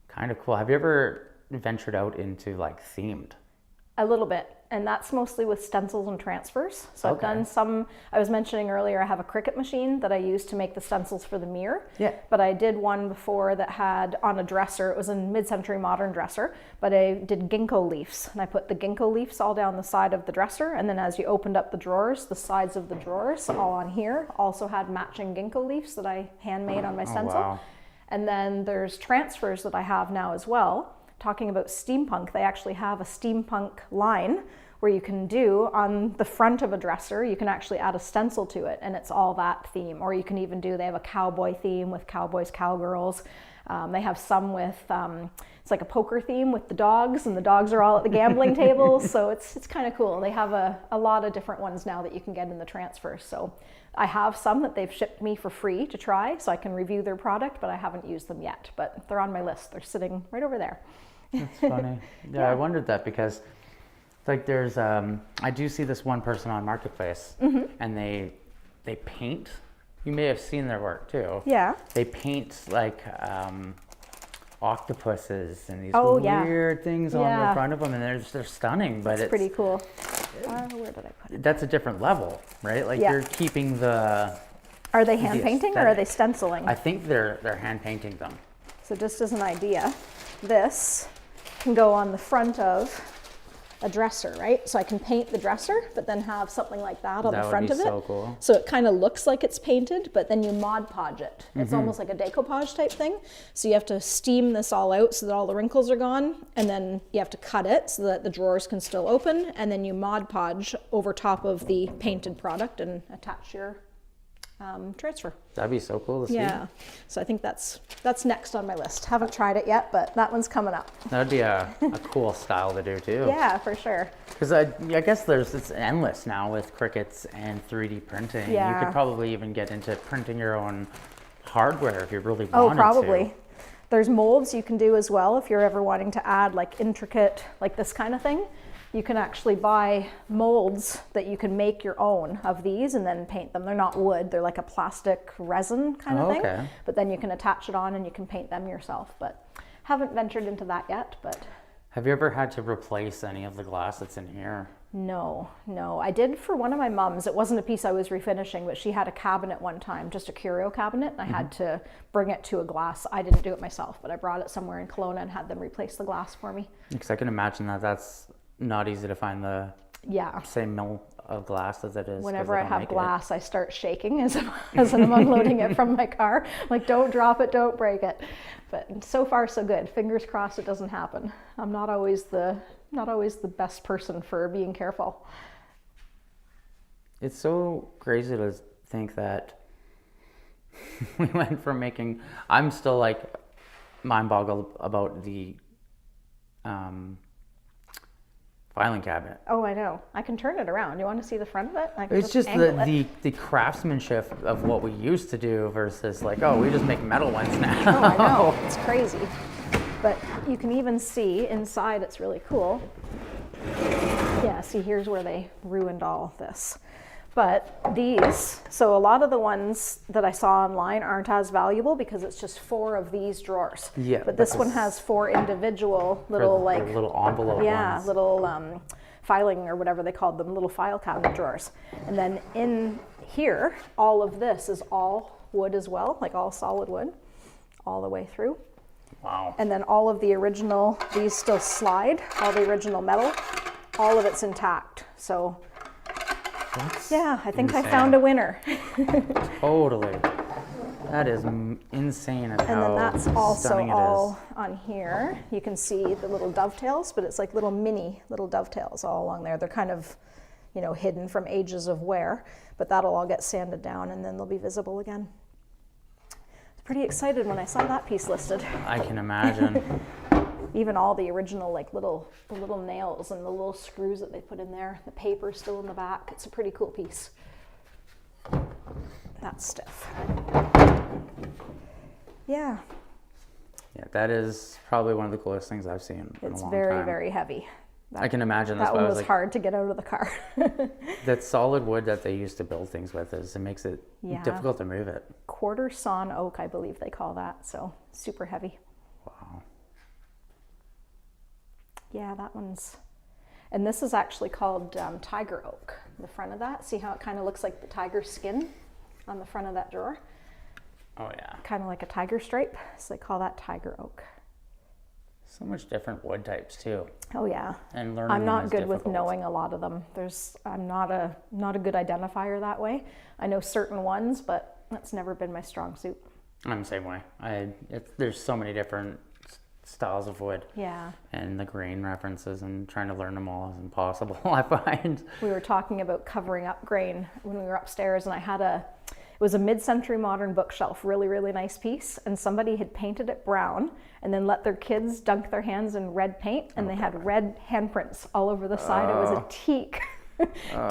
kind of cool. Have you ever ventured out into like themed? A little bit, and that's mostly with stencils and transfers. So I've done some, I was mentioning earlier, I have a Cricut machine that I use to make the stencils for the mirror. Yeah. But I did one before that had on a dresser, it was a mid-century modern dresser, but I did ginkgo leaves, and I put the ginkgo leaves all down the side of the dresser, and then as you opened up the drawers, the sides of the drawers, all on here, also had matching ginkgo leaves that I handmade on my stencil. Wow. And then there's transfers that I have now as well. Talking about steampunk, they actually have a steampunk line where you can do on the front of a dresser, you can actually add a stencil to it and it's all that theme. Or you can even do, they have a cowboy theme with cowboys, cowgirls. They have some with, it's like a poker theme with the dogs, and the dogs are all at the gambling tables. So it's kind of cool. They have a lot of different ones now that you can get in the transfer. So I have some that they've shipped me for free to try so I can review their product, but I haven't used them yet. But they're on my list. They're sitting right over there. That's funny. Yeah, I wondered that because like there's I do see this one person on Marketplace and they paint. You may have seen their work too. Yeah. They paint like octopuses and these weird things on the front of them, and they're stunning. But it's pretty cool. Where did I put it? That's a different level, right? Like you're keeping the. Are they hand painting or are they stenciling? I think they're hand painting them. So just as an idea, this can go on the front of a dresser, right? So I can paint the dresser, but then have something like that on the front of it. That would be so cool. So it kind of looks like it's painted, but then you Mod Podge it. It's almost like a decoupage type thing. So you have to steam this all out so that all the wrinkles are gone, and then you have to cut it so that the drawers can still open, and then you Mod Podge over top of the painted product and attach your transfer. That'd be so cool to see. Yeah, so I think that's next on my list. Haven't tried it yet, but that one's coming up. That'd be a cool style to do too. Yeah, for sure. Because I guess it's endless now with Cricuts and 3D printing. Yeah. You could probably even get into printing your own hardware if you really wanted Oh, probably. to. There's molds you can do as well if you're ever wanting to add like intricate, like this kind of thing. You can actually buy molds that you can make your own of these and then paint them. They're not wood, they're like a plastic resin kind of thing. Okay. But then you can attach it on and you can paint them yourself. But haven't ventured into that yet, but. Have you ever had to replace any of the glass that's in here? No. I did for one of my mums. It wasn't a piece I was refinishing, but she had a cabinet one time, just a curio cabinet, and I had to bring it to a glass. I didn't do it myself, but I brought it somewhere in Kelowna and had them replace the glass for me. Because I can imagine that's not easy to find the same mill of glass as it is. Whenever I have glass, I start shaking as I'm unloading it from my car. Like, don't drop it, don't break it. But so far, so good. Fingers crossed it doesn't happen. I'm not always the best person for being careful. It's so crazy to think that we went from making. I'm still like mind boggled about the filing cabinet. Oh, I know. I can turn it around. You want to see the front of it? I can It's just angle the craftsmanship of what we used to do versus like, oh, we just make metal ones now. Oh, I know. It's crazy. But you can even see inside, it's really cool. Yeah, see, here's where they ruined all this. But these, so a lot of the ones that I saw online aren't as valuable because it's just 4 of these drawers. Yeah. But this one has 4 individual little little envelope ones. Little filing or whatever they called them, little file cabinet drawers. And then in here, all of this is all wood as well, like all solid wood, all the way through. Wow. And then all of the original, these still slide, all the original metal, all of it's intact. So yeah, I think insane. I found a winner. Totally. That is insane at And how then that's also stunning it all is. on here. You can see the little dovetails, but it's like little dovetails all along there. They're kind of, hidden from ages of wear, but that'll all get sanded down and then they'll be visible again. I was pretty excited when I saw that piece listed. I can imagine. Even all the original the little nails and the little screws that they put in there. The paper's still in the back. It's a pretty cool piece. That's stiff. Yeah. Yeah, that is probably one of the coolest things I've seen in a long time. It's very, very heavy. I can imagine that one was hard to get out of the car. That solid wood that they used to build things with it makes it difficult to move it. Quarter sawn oak, I believe they call that. So super heavy. Wow. Yeah, that one's, and this is actually called tiger oak. The front of that, see how it kind of looks like the tiger skin on the front of that drawer? Oh yeah. Kind of like a tiger stripe, so they call that tiger oak. So much different wood types too. Oh yeah. And learning I'm not them is good difficult. with knowing a lot of them. I'm not a good identifier that way. I know certain ones, but that's never been my strong suit. I'm the same way. There's so many different styles of wood. Yeah. And the grain references and trying to learn them all is impossible, I find. We were talking about covering up grain when we were upstairs, and it was a mid-century modern bookshelf, really, really nice piece, and somebody had painted it brown and then let their kids dunk their hands in red paint, and they had red handprints all over the side. It was a teak.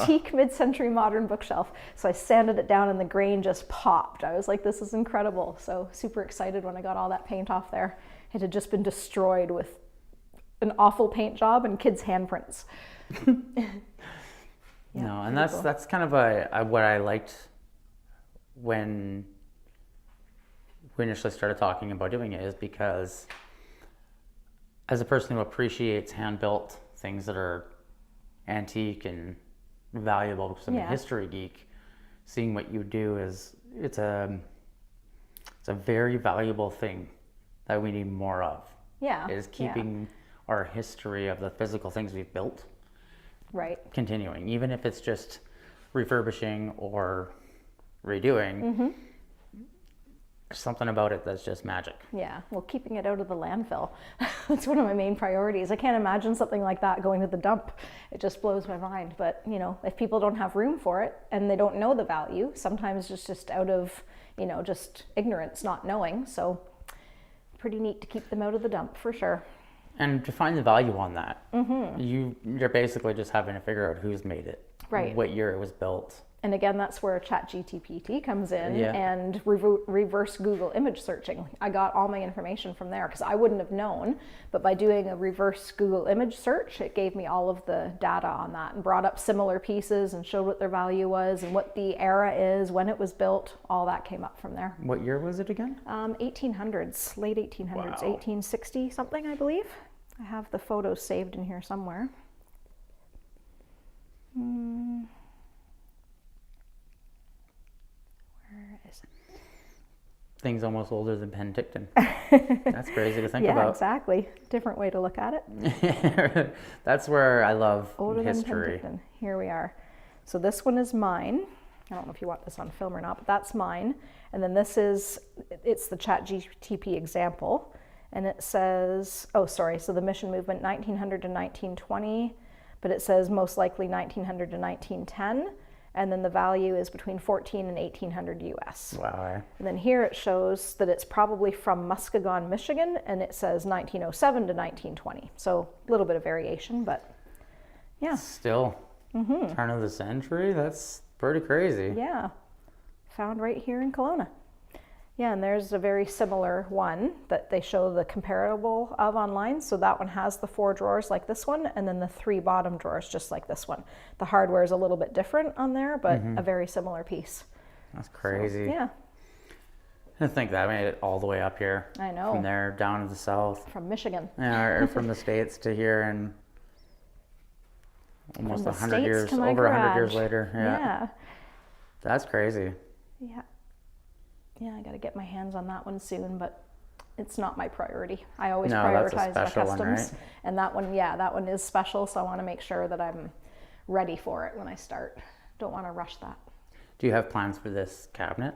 Teak mid-century modern bookshelf. So I sanded it down and the grain just popped. I was like, this is incredible. So super excited when I got all that paint off there. It had just been destroyed with an awful paint job and kids' handprints. No, and that's kind of what I liked when we initially started talking about doing it, is because as a person who appreciates hand-built things that are antique and valuable, because I'm a history geek, seeing what you do it's a very valuable thing that we need more of. Yeah. Is keeping our history of the physical things we've built continuing, even if it's just refurbishing or redoing. There's something about it that's just magic. Yeah, well, keeping it out of the landfill. That's one of my main priorities. I can't imagine something like that going to the dump. It just blows my mind. But, if people don't have room for it and they don't know the value, sometimes it's just out of, just ignorance, not knowing. So pretty neat to keep them out of the dump for sure. And to find the value on that, you're basically just having to figure out who's made it, what year it was built. And again, that's where ChatGPT comes in and reverse Google image searching. I got all my information from there because I wouldn't have known, but by doing a reverse Google image search, it gave me all of the data on that and brought up similar pieces and showed what their value was and what the era is, when it was built. All that came up from there. What year was it again? 1800s, late 1800s, wow. 1860 something, I believe. I have the photos saved in here somewhere. Where is it? Things almost older than Penticton. That's crazy to think about. Yeah, exactly. Different way to look at it. That's where I love older history. Than Penticton. Here we are. So this one is mine. I don't know if you want this on film or not, but that's mine. And then it's the ChatGPT example. And it says, so the mission movement 1900 to 1920, but it says most likely 1900 to 1910. And then the value is between 14 and 1800 US. Wow. And then here it shows that it's probably from Muskegon, Michigan, and it says 1907 to 1920. So a little bit of variation, but yeah. Still, turn of the century? That's pretty crazy. Yeah. Found right here in Kelowna. Yeah, and there's a very similar one that they show the comparable of online. So that one has the 4 drawers like this one, and then the 3 bottom drawers just like this one. The hardware is a little bit different on there, but a very similar piece. That's crazy. So, yeah. I think that made it all the way up here. I know. From there down to the south. From Michigan. Yeah, or from the States to here, and almost 100 years, over 100 years later. Yeah. That's crazy. Yeah. Yeah, I got to get my hands on that one soon, but it's not my priority. I always prioritize the customs. One, right? And that one is special, so I want to make sure that I'm ready for it when I start. Don't want to rush that. Do you have plans for this cabinet?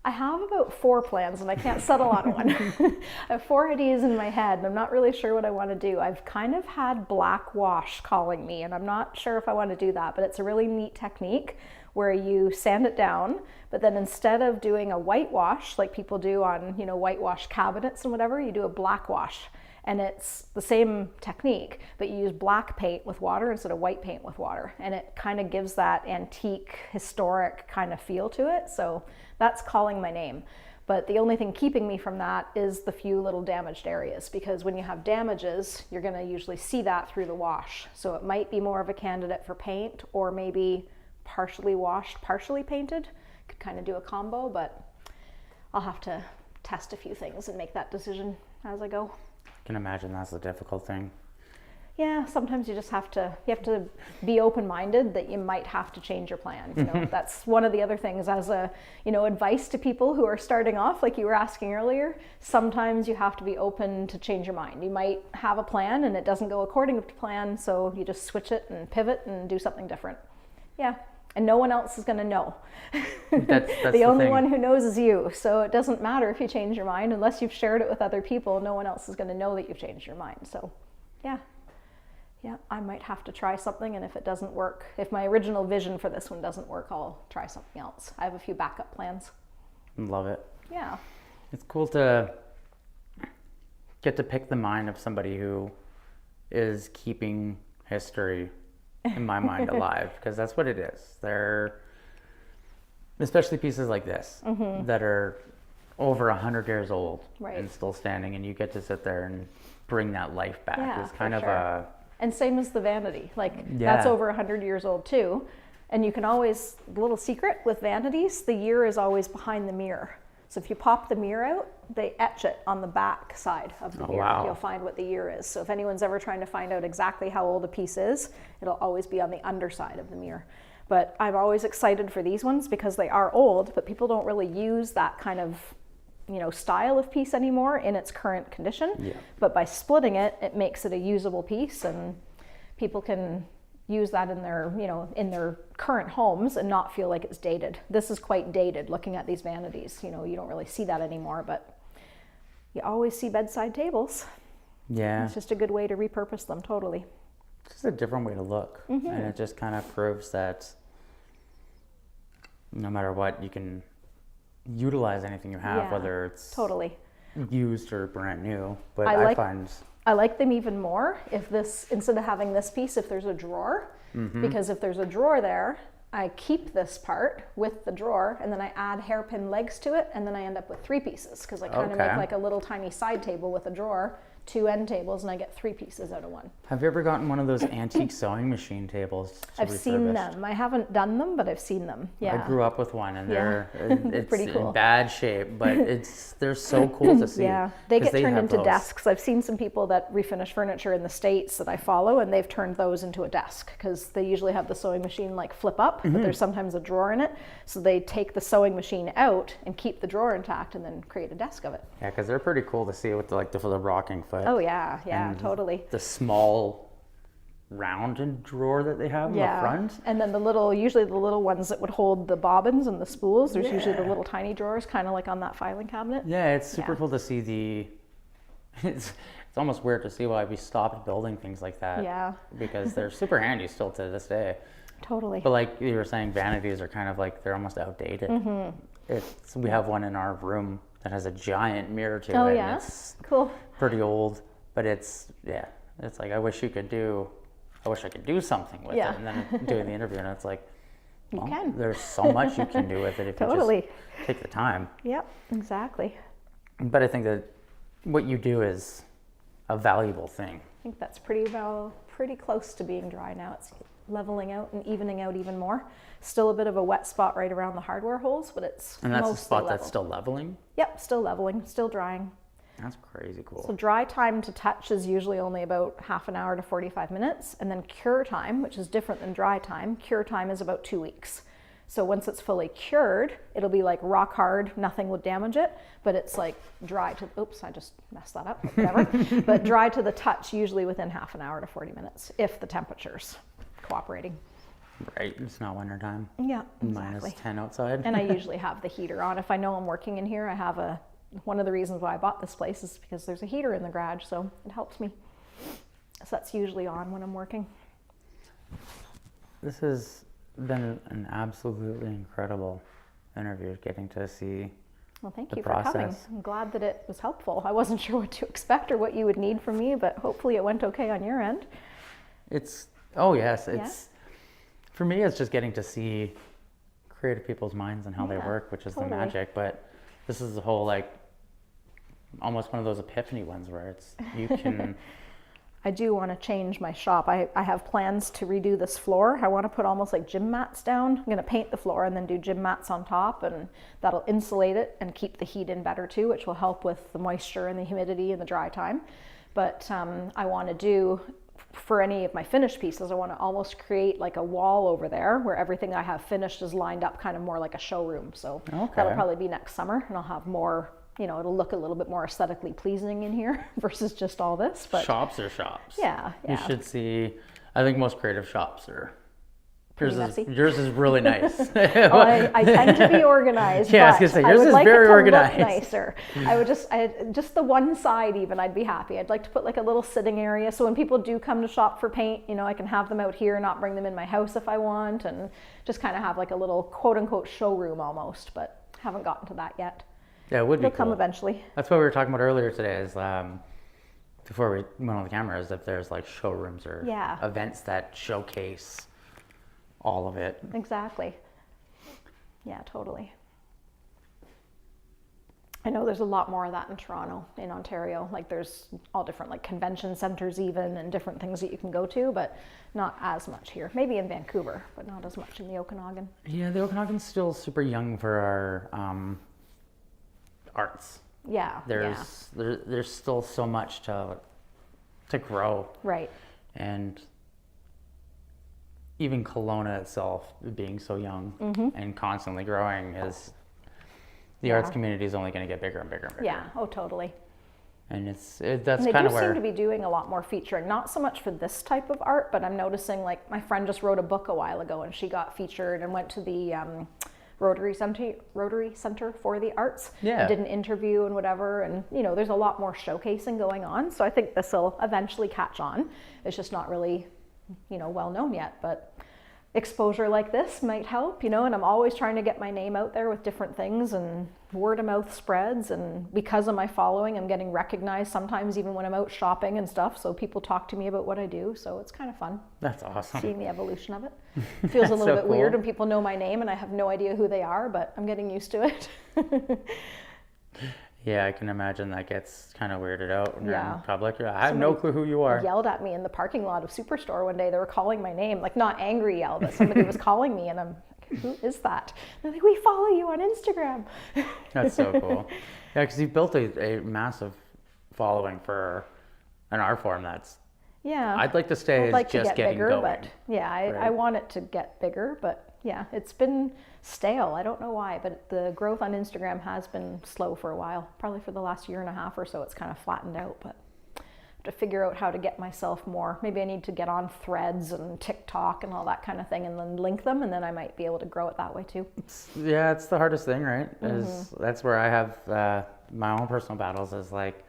I have about 4 plans, and I can't settle on one. I have 4 ideas in my head, and I'm not really sure what I want to do. I've kind of had black wash calling me, and I'm not sure if I want to do that, but it's a really neat technique where you sand it down, but then instead of doing a whitewash like people do on, whitewash cabinets and whatever, you do a black wash. And it's the same technique, but you use black paint with water instead of white paint with water. And it kind of gives that antique, historic kind of feel to it. So that's calling my name. But the only thing keeping me from that is the few little damaged areas, because when you have damages, you're going to usually see that through the wash. So it might be more of a candidate for paint, or maybe partially washed, partially painted. Could kind of do a combo, but I'll have to test a few things and make that decision as I go. I can imagine that's the difficult thing. Yeah, sometimes you have to be open-minded that you might have to change your plan. You know, that's one of the other things as a, advice to people who are starting off, like you were asking earlier. Sometimes you have to be open to change your mind. You might have a plan and it doesn't go according to plan, so you just switch it and pivot and do something different. Yeah, and no one else is going to know. That's the only one who knows is you. So it doesn't matter if you change your mind unless you've shared it with other people. No one else is going to know that you've changed your mind. So, yeah, I might have to try something, and if it doesn't work, if my original vision for this one doesn't work, I'll try something else. I have a few backup plans. Love it. Yeah. It's cool to get to pick the mind of somebody who is keeping history, in my mind, alive, because that's what it is. They're, especially pieces like this, that are over 100 years old and still standing, and you get to sit there and bring that life back. Yeah, it's kind of a... And same as the vanity, that's over 100 years old too. And you can always, the little secret with vanities, the year is always behind the mirror. So if you pop the mirror out, they etch it on the back side of the mirror. Wow. You'll find what the year is. So if anyone's ever trying to find out exactly how old a piece is, it'll always be on the underside of the mirror. But I'm always excited for these ones because they are old, but people don't really use that kind of style of piece anymore in its current condition. Yeah. But by splitting it, it makes it a usable piece, and people can use that in their, in their current homes and not feel like it's dated. This is quite dated looking at these vanities. You don't really see that anymore, but you always see bedside tables. Yeah. It's just a good way to repurpose them totally. It's just a different way to look. And it just kind of proves that no matter what, you can utilize anything you have, whether it's totally used or brand new. But I like them even more if this, instead of having this piece, if there's a drawer, because if there's a drawer there, I keep this part with the drawer and then I add hairpin legs to it, and then I end up with 3 pieces because I kind of make like a little tiny side table with a drawer, 2 end tables, and I get 3 pieces out of one. Have you ever gotten one of those antique sewing machine tables? I've seen them. I haven't done them, but I've seen them. Yeah. I grew up with one, and it's pretty cool. In bad shape, but they're so cool to see. Yeah, they get turned into those desks. I've seen some people that refinish furniture in the States that I follow, and they've turned those into a desk because they usually have the sewing machine flip up, but there's sometimes a drawer in it. So they take the sewing machine out and keep the drawer intact and then create a desk of it. Yeah, because they're pretty cool to see with the rocking foot. Oh yeah, totally. The small rounded drawer that they have in the front. And then usually the little ones that would hold the bobbins and the spools, there's usually the little tiny drawers, kind of like on that filing cabinet. Yeah, it's super cool to see it's almost weird to see why we stopped building things like that. Yeah. Because they're super handy still to this day. Totally. But like you were saying, vanities are kind of they're almost outdated. We have one in our room that has a giant mirror to it. Oh yeah, it's cool. Pretty old, but it's like I wish I could do something with it. And then doing the interview, and it's like, you can. There's so much you can do with it if you just take the time. Yep, exactly. But I think that what you do is a valuable thing. I think that's pretty close to being dry now. It's leveling out and evening out even more. Still a bit of a wet spot right around the hardware holes, but it's And that's mostly the spot level. that's still leveling? Yep, still leveling, still drying. That's crazy cool. So dry time to touch is usually only about half an hour to 45 minutes. And then cure time, which is different than dry time, cure time is about 2 weeks. So once it's fully cured, it'll be rock hard, nothing would damage it, but it's dry to, oops, I just messed that up, whatever. But dry to the touch usually within half an hour to 40 minutes, if the temperature's cooperating. Right, it's not winter time. Yeah, exactly. -10 outside. And I usually have the heater on. If I know I'm working in here, I have one of the reasons why I bought this place is because there's a heater in the garage, so it helps me. So that's usually on when I'm working. This has been an absolutely incredible interview, getting to see Well, thank you for coming. I'm glad that it was helpful. I wasn't sure what to expect or what you would need from me, but hopefully it went okay on your end. For me, it's just getting to see creative people's minds and how they work, which is the magic. But this is the whole, like, almost one of those epiphany ones where it's, you can... I do want to change my shop. I have plans to redo this floor. I want to put almost like gym mats down. I'm going to paint the floor and then do gym mats on top, and that'll insulate it and keep the heat in better too, which will help with the moisture and the humidity in the dry time. But I want to do, for any of my finished pieces, I want to almost create like a wall over there where everything I have finished is lined up kind of more like a showroom. So that'll probably be next summer, and I'll have more, it'll look a little bit more aesthetically pleasing in here versus just all this. But shops are shops. Yeah. You should see, I think most creative shops are, yours is really nice. I tend to be organized. Yeah, I was gonna say, yours is very organized. Look nicer. I would just the one side even, I'd be happy. I'd like to put like a little sitting area, so when people do come to shop for paint, I can have them out here, not bring them in my house if I want, and just kind of have like a little quote unquote showroom almost, but haven't gotten to that yet. Yeah, it would be It'll come eventually. That's what we were talking about earlier today, is before we went on the camera, is if there's like showrooms or events that showcase all of it. Exactly. Yeah, totally. I know there's a lot more of that in Toronto, in Ontario. Like there's all different like convention centers even, and different things that you can go to, but not as much here. Maybe in Vancouver, but not as much in the Okanagan. Yeah, the Okanagan's still super young for our arts. Yeah. There's still so much to grow. Right. And even Kelowna itself, being so young and constantly growing, is the arts community is only going to get bigger and bigger and bigger. Yeah. Oh, totally. And that's kind of where they do seem to be doing a lot more featuring, not so much for this type of art, but I'm noticing, like, my friend just wrote a book a while ago, and she got featured and went to the Rotary Center for the Arts. Yeah. Did an interview and whatever, and there's a lot more showcasing going on. So I think this will eventually catch on. It's just not really, well known yet, but exposure like this might help, and I'm always trying to get my name out there with different things, and word of mouth spreads, and because of my following, I'm getting recognized sometimes even when I'm out shopping and stuff, so people talk to me about what I do, so it's kind of fun. That's awesome. Seeing the evolution of it. It feels a little bit weird when people know my name and I have no idea who they are, but I'm getting used to it. Yeah, I can imagine that gets kind of weirded out when you're in public. I have no clue who you are. Yelled at me in the parking lot of Superstore one day. They were calling my name, like not angry yell, but somebody was calling me, and I'm like, who is that? And they're like, we follow you on Instagram. That's so cool. Yeah, because you've built a massive following for an art form that's... Yeah. I'd like to stay I'd like just to get getting bigger, going. But yeah, I want it to get bigger, but yeah, it's been stale. I don't know why, but the growth on Instagram has been slow for a while. Probably for the last year and a half or so, it's kind of flattened out, but I have to figure out how to get myself more. Maybe I need to get on Threads and TikTok and all that kind of thing, and then link them, and then I might be able to grow it that way too. It's the hardest thing, right? That's where I have my own personal battles, is like,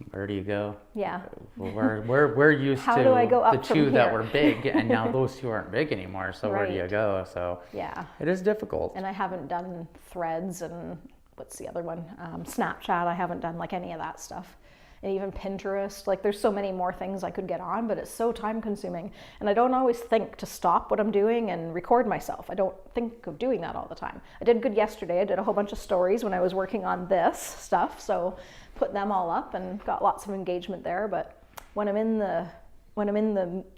where do you go? Yeah. We're used How to do I go up the from two here? that were big, and now those two aren't big anymore. So where do you Right. go? So Yeah. it is difficult. And I haven't done Threads and what's the other one? Snapchat. I haven't done like any of that stuff. And even Pinterest. Like there's so many more things I could get on, but it's so time consuming. And I don't always think to stop what I'm doing and record myself. I don't think of doing that all the time. I did good yesterday. I did a whole bunch of stories when I was working on this stuff. So put them all up and got lots of engagement there. But when I'm in the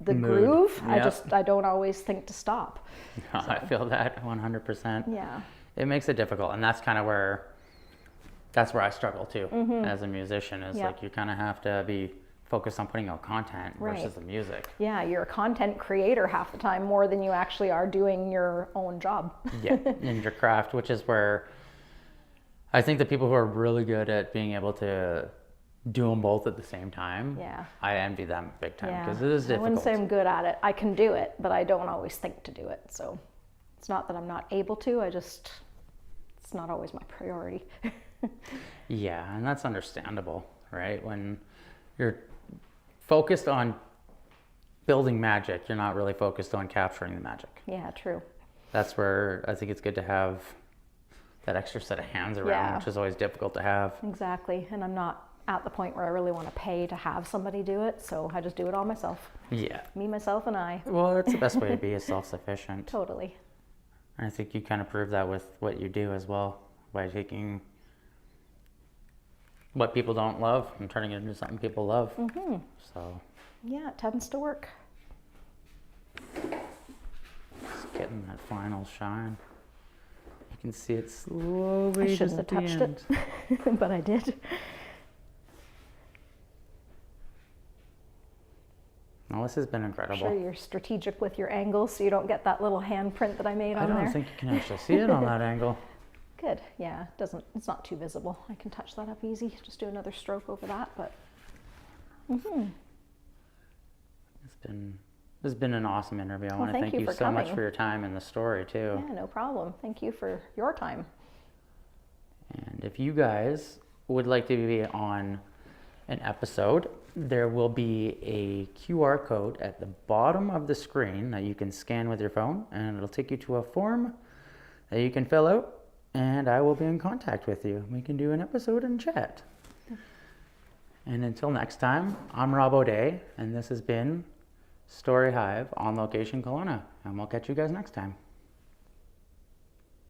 groove, I don't always think to stop. No, so. I feel that 100%. Yeah. It makes it difficult, and that's kind of where I struggle too as a musician, is like you kind of have to be focused on putting out content versus the music. Yeah, you're a content creator half the time more than you actually are doing your own job. Yeah, in your craft, which is where I think the people who are really good at being able to do them both at the same time, I envy them big time, because it is difficult. I wouldn't say I'm good at it. I can do it, but I don't always think to do it. So it's not that I'm not able to, it's not always my priority. Yeah, and that's understandable, right? When you're focused on building magic, you're not really focused on capturing the magic. Yeah, true. That's where I think it's good to have that extra set of hands around, which is always difficult to have. Exactly. And I'm not at the point where I really want to pay to have somebody do it, so I just do it all myself. Yeah. Me, myself, and I. Well, that's the best way to be, is self-sufficient. Totally. And I think you kind of prove that with what you do as well, by taking what people don't love and turning it into something people love. Mm-hmm. So. Yeah, it tends to work. Just getting that final shine. You can see it slowly. I shouldn't have touched it, but I did. Well, this has been incredible. I'm sure you're strategic with your angles so you don't get that little handprint that I made on there. I don't think you can actually see it on that angle. Good. Yeah, it's not too visible. I can touch that up easy. Just do another stroke over that, but This has been an awesome interview. I want to thank you so much for your time and the story too. Yeah, no problem. Thank you for your time. And if you guys would like to be on an episode, there will be a QR code at the bottom of the screen that you can scan with your phone, and it'll take you to a form that you can fill out, and I will be in contact with you. We can do an episode and chat. And until next time, I'm Robb O'Day, and this has been Story Hive on Location, Kelowna, and we'll catch you guys next time.